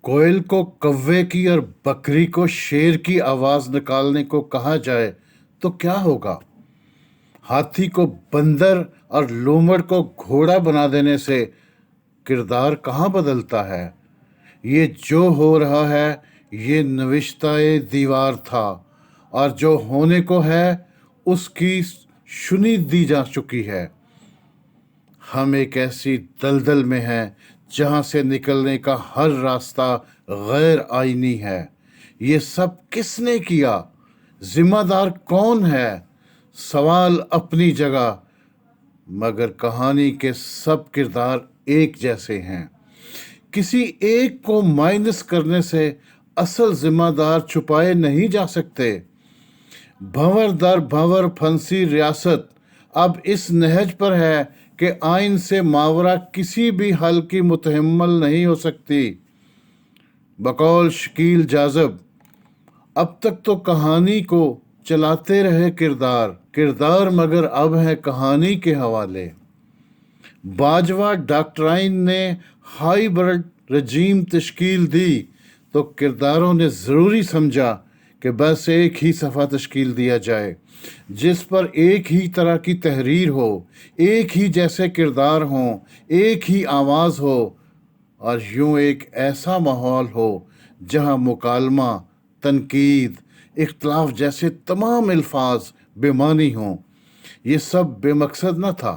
کوئل کو کوے کی اور بکری کو شیر کی آواز نکالنے کو کہا جائے تو کیا ہوگا؟ ہاتھی کو بندر اور لومڑ کو گھوڑا بنا دینے سے کردار کہاں بدلتا ہے؟ یہ جو ہو رہا ہے یہ نوشتہ دیوار تھا، اور جو ہونے کو ہے اس کی شنید دی جا چکی ہے۔ ہم ایک ایسی دلدل میں ہیں جہاں سے نکلنے کا ہر راستہ غیر آئینی ہے۔ یہ سب کس نے کیا؟ ذمہ دار کون ہے؟ سوال اپنی جگہ، مگر کہانی کے سب کردار ایک جیسے ہیں۔ کسی ایک کو مائنس کرنے سے اصل ذمہ دار چھپائے نہیں جا سکتے۔ بھنور در بھنور پھنسی ریاست اب اس نہج پر ہے کہ آئین سے ماورا کسی بھی حل کی متحمل نہیں ہو سکتی۔ بقول شکیل جاذب، اب تک تو کہانی کو چلاتے رہے کردار مگر اب ہے کہانی کے حوالے۔ باجوہ ڈاکٹرائن نے ہائی برڈ رجیم تشکیل دی تو کرداروں نے ضروری سمجھا کہ بس ایک ہی صفحہ تشکیل دیا جائے جس پر ایک ہی طرح کی تحریر ہو، ایک ہی جیسے کردار ہوں، ایک ہی آواز ہو، اور یوں ایک ایسا ماحول ہو جہاں مکالمہ، تنقید، اختلاف جیسے تمام الفاظ بے معنی ہوں۔ یہ سب بے مقصد نہ تھا۔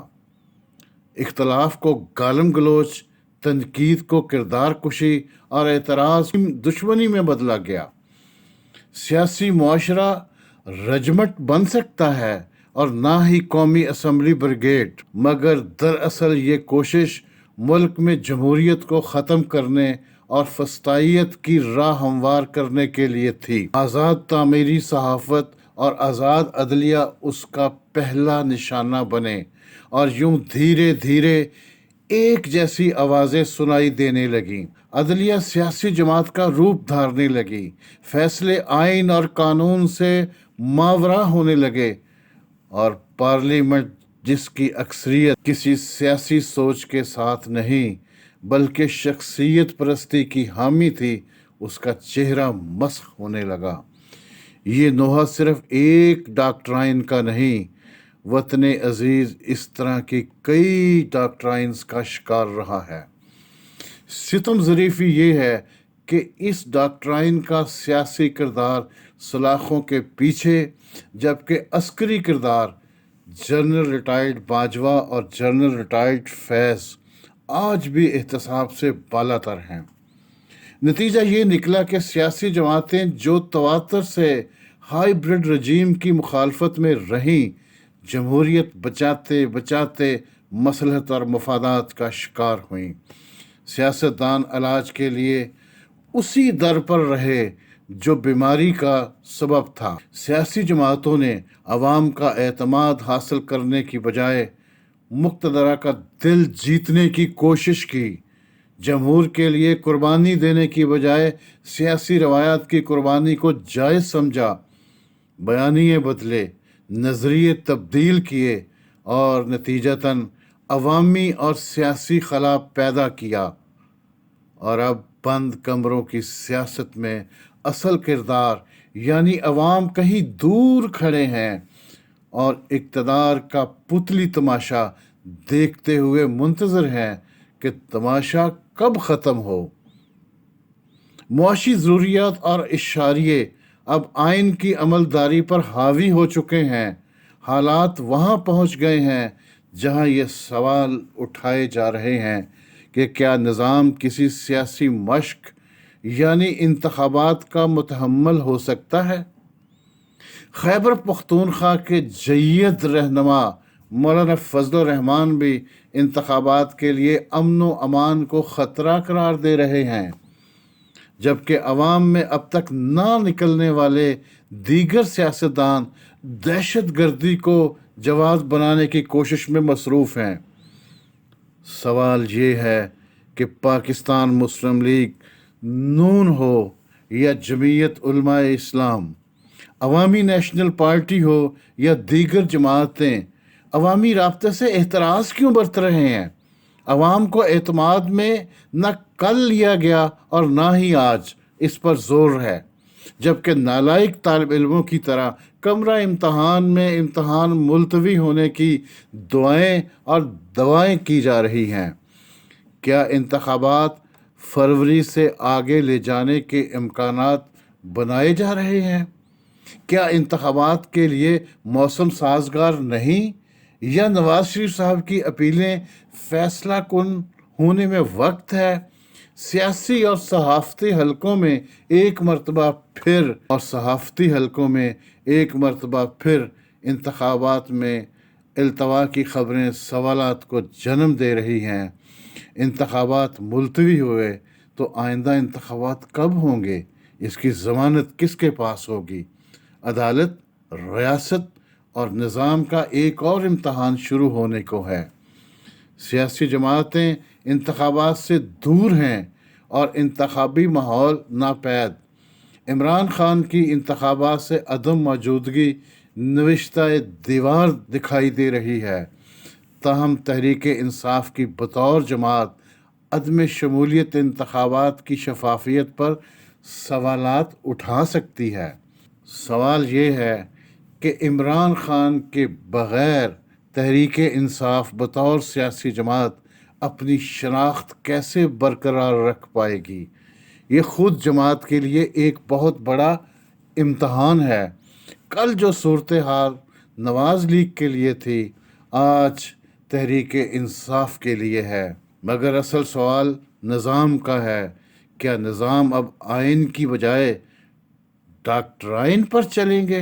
اختلاف کو گالم گلوچ، تنقید کو کردار کشی اور اعتراض دشمنی میں بدلا گیا۔ سیاسی معاشرہ رجمٹ بن سکتا ہے اور نہ ہی قومی اسمبلی بریگیڈ، مگر دراصل یہ کوشش ملک میں جمہوریت کو ختم کرنے اور فسطائیت کی راہ ہموار کرنے کے لیے تھی۔ آزاد تعمیری صحافت اور آزاد عدلیہ اس کا پہلا نشانہ بنے، اور یوں دھیرے دھیرے ایک جیسی آوازیں سنائی دینے لگیں۔ عدلیہ سیاسی جماعت کا روپ دھارنے لگی، فیصلے آئین اور قانون سے ماورا ہونے لگے، اور پارلیمنٹ جس کی اکثریت کسی سیاسی سوچ کے ساتھ نہیں بلکہ شخصیت پرستی کی حامی تھی، اس کا چہرہ مسخ ہونے لگا۔ یہ نوحہ صرف ایک ڈاکٹرائن کا نہیں، وطن عزیز اس طرح کی کئی ڈاکٹرائنز کا شکار رہا ہے۔ ستم ظریفی یہ ہے کہ اس ڈاکٹرائن کا سیاسی کردار سلاخوں کے پیچھے، جبکہ عسکری کردار جنرل ریٹائرڈ باجوہ اور جنرل ریٹائرڈ فیض آج بھی احتساب سے بالا تر ہیں۔ نتیجہ یہ نکلا کہ سیاسی جماعتیں جو تواتر سے ہائی برڈ رجیم کی مخالفت میں رہیں، جمہوریت بچاتے بچاتے مصلحت اور مفادات کا شکار ہوئیں۔ سیاستدان علاج کے لیے اسی در پر رہے جو بیماری کا سبب تھا۔ سیاسی جماعتوں نے عوام کا اعتماد حاصل کرنے کی بجائے مقتدرہ کا دل جیتنے کی کوشش کی، جمہور کے لیے قربانی دینے کی بجائے سیاسی روایات کی قربانی کو جائز سمجھا، بیانیے بدلے، نظریے تبدیل کیے، اور نتیجتاً عوامی اور سیاسی خلا پیدا کیا۔ اور اب بند کمروں کی سیاست میں اصل کردار یعنی عوام کہیں دور کھڑے ہیں اور اقتدار کا پتلی تماشا دیکھتے ہوئے منتظر ہیں کہ تماشا کب ختم ہو۔ معاشی ضروریات اور اشاریے اب آئین کی عملداری پر حاوی ہو چکے ہیں۔ حالات وہاں پہنچ گئے ہیں جہاں یہ سوال اٹھائے جا رہے ہیں کہ کیا نظام کسی سیاسی مشق یعنی انتخابات کا متحمل ہو سکتا ہے؟ خیبر پختونخوا کے جید رہنما مولانا فضل الرحمان بھی انتخابات کے لیے امن و امان کو خطرہ قرار دے رہے ہیں، جبکہ عوام میں اب تک نہ نکلنے والے دیگر سیاستدان دہشت گردی کو جواز بنانے کی کوشش میں مصروف ہیں۔ سوال یہ ہے کہ پاکستان مسلم لیگ نون ہو یا جمعیت علماء اسلام، عوامی نیشنل پارٹی ہو یا دیگر جماعتیں، عوامی رابطے سے احتراز کیوں برت رہے ہیں؟ عوام کو اعتماد میں نہ کل لیا گیا اور نہ ہی آج اس پر زور ہے، جبکہ نالائق طالب علموں کی طرح کمرہ امتحان میں امتحان ملتوی ہونے کی دعائیں اور دوائیں کی جا رہی ہیں۔ کیا انتخابات فروری سے آگے لے جانے کے امکانات بنائے جا رہے ہیں؟ کیا انتخابات کے لیے موسم سازگار نہیں، یا نواز شریف صاحب کی اپیلیں فیصلہ کن ہونے میں وقت ہے؟ سیاسی اور صحافتی حلقوں میں ایک مرتبہ پھر انتخابات میں التوا کی خبریں سوالات کو جنم دے رہی ہیں۔ انتخابات ملتوی ہوئے تو آئندہ انتخابات کب ہوں گے؟ اس کی ضمانت کس کے پاس ہوگی؟ عدالت، ریاست اور نظام کا ایک اور امتحان شروع ہونے کو ہے۔ سیاسی جماعتیں انتخابات سے دور ہیں اور انتخابی ماحول ناپید۔ عمران خان کی انتخابات سے عدم موجودگی نوشتہ دیوار دکھائی دے رہی ہے، تاہم تحریک انصاف کی بطور جماعت عدم شمولیت انتخابات کی شفافیت پر سوالات اٹھا سکتی ہے۔ سوال یہ ہے کہ عمران خان کے بغیر تحریک انصاف بطور سیاسی جماعت اپنی شناخت کیسے برقرار رکھ پائے گی؟ یہ خود جماعت کے لیے ایک بہت بڑا امتحان ہے۔ کل جو صورتحال نواز لیگ کے لیے تھی، آج تحریک انصاف کے لیے ہے، مگر اصل سوال نظام کا ہے۔ کیا نظام اب آئین کی بجائے ڈاکٹرائن پر چلیں گے؟